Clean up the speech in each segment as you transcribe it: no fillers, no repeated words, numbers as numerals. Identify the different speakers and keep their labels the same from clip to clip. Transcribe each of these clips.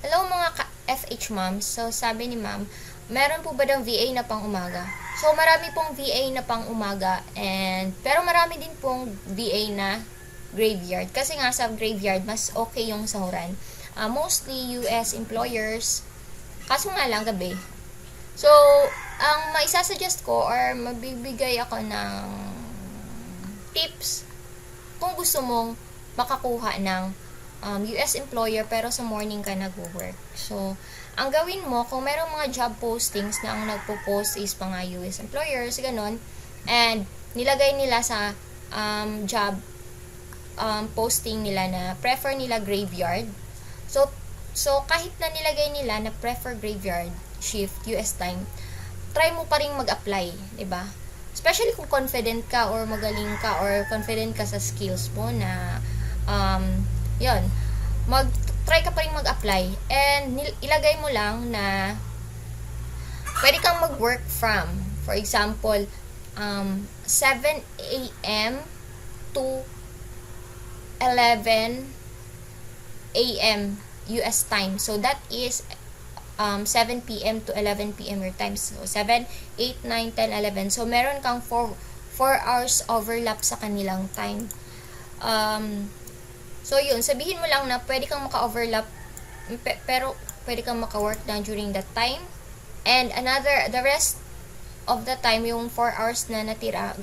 Speaker 1: Hello mga FH moms. So sabi ni ma'am, meron po ba daw VA na pang umaga? So marami pong VA na pang umaga pero marami din pong VA na graveyard. Kasi nga sa graveyard mas okay yung sahuran. Mostly US employers. Kaso nga lang gabi. So ang maisasuggest ko or magbibigay ako ng tips kung gusto mong makakuha ng US employer pero sa morning ka nag-work. So, ang gawin mo, kung merong mga job postings na ang nagpo-post is mga US employers, ganun, and nilagay nila sa job posting nila na prefer nila graveyard. So kahit na nilagay nila na prefer graveyard shift, US time, try mo pa rin mag-apply, 'di ba? Especially kung confident ka or magaling ka or confident ka sa skills mo na yun, try ka pa rin mag-apply and ilagay mo lang na pwede kang mag-work from, for example, 7 a.m. to 11 a.m. US time. So, that is 7 p.m. to 11 p.m. your time. So, 7, 8, 9, 10, 11. So, meron kang 4 hours overlap sa kanilang time. So, yun. Sabihin mo lang na pwede kang maka-overlap pero pwede kang maka-work na during that time. And the rest of the time, yung 4 hours na natira,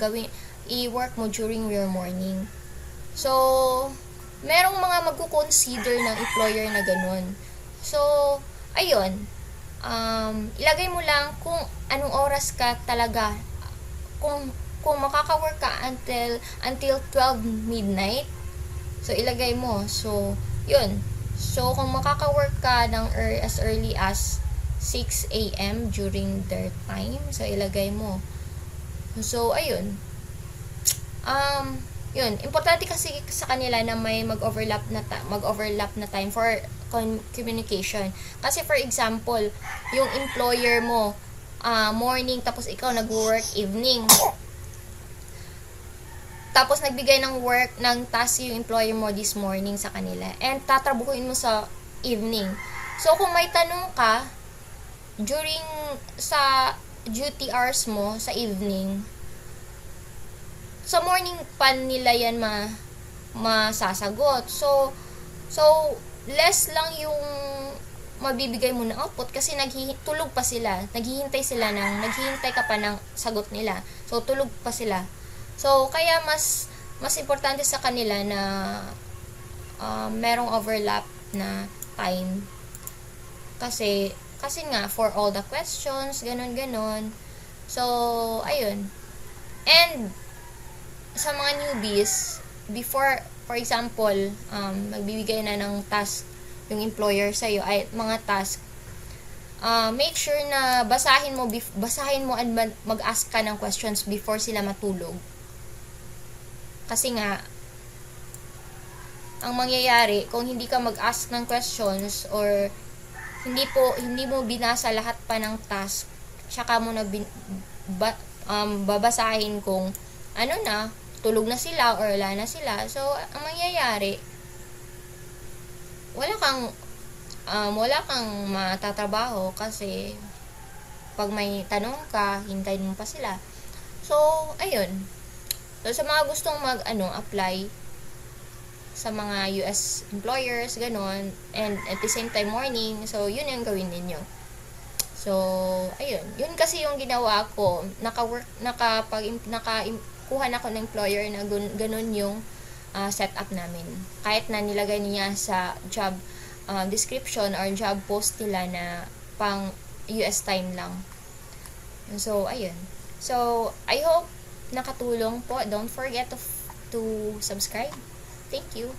Speaker 1: i-work mo during your morning. So, merong mga magkukonsider ng employer na ganun. So, ayun. Ilagay mo lang kung anong oras ka talaga. Kung makaka-work ka until 12 midnight, so ilagay mo. So, yun. So, kung makaka-work ka ng as early as 6 a.m. during their time, so ilagay mo. So, ayun. Yun. Importante kasi sa kanila na may mag-overlap na time for communication. Kasi for example, yung employer mo morning tapos ikaw nag-work evening. Tapos nagbigay ng work ng task yung employer mo this morning sa kanila and tatrabuhin mo sa evening. So kung may tanong ka during sa duty hours mo sa evening, sa morning pa nila yan masasagot. So less lang yung mabibigay mo na output kasi tulog pa sila. Naghihintay ka pa ng sagot nila. So tulog pa sila. So kaya mas importante sa kanila na merong overlap na time. Kasi nga for all the questions, ganon. So ayun. And sa mga newbies, before, for example, magbibigay na ng task yung employer sa'yo, ay mga task, make sure na basahin mo and mag-ask ka ng questions before sila matulog. Kasi nga, ang mangyayari, kung hindi ka mag-ask ng questions or hindi mo binasa lahat pa ng task, tsaka mo na babasahin kung tulog na sila or wala na sila. So, ang mangyayari, wala kang matatrabaho kasi pag may tanong ka, hintayin mo pa sila. So, ayun. So, sa mga gustong apply sa mga US employers, ganon, and at the same time morning, so, yun yung gawin ninyo. So, ayun. Yun kasi yung ginawa ko. Kuha na ako ng employer na ganun yung setup namin. Kahit na nilagay niya sa job description or job post nila na pang US time lang. So, ayun. So, I hope nakatulong po. Don't forget to subscribe. Thank you.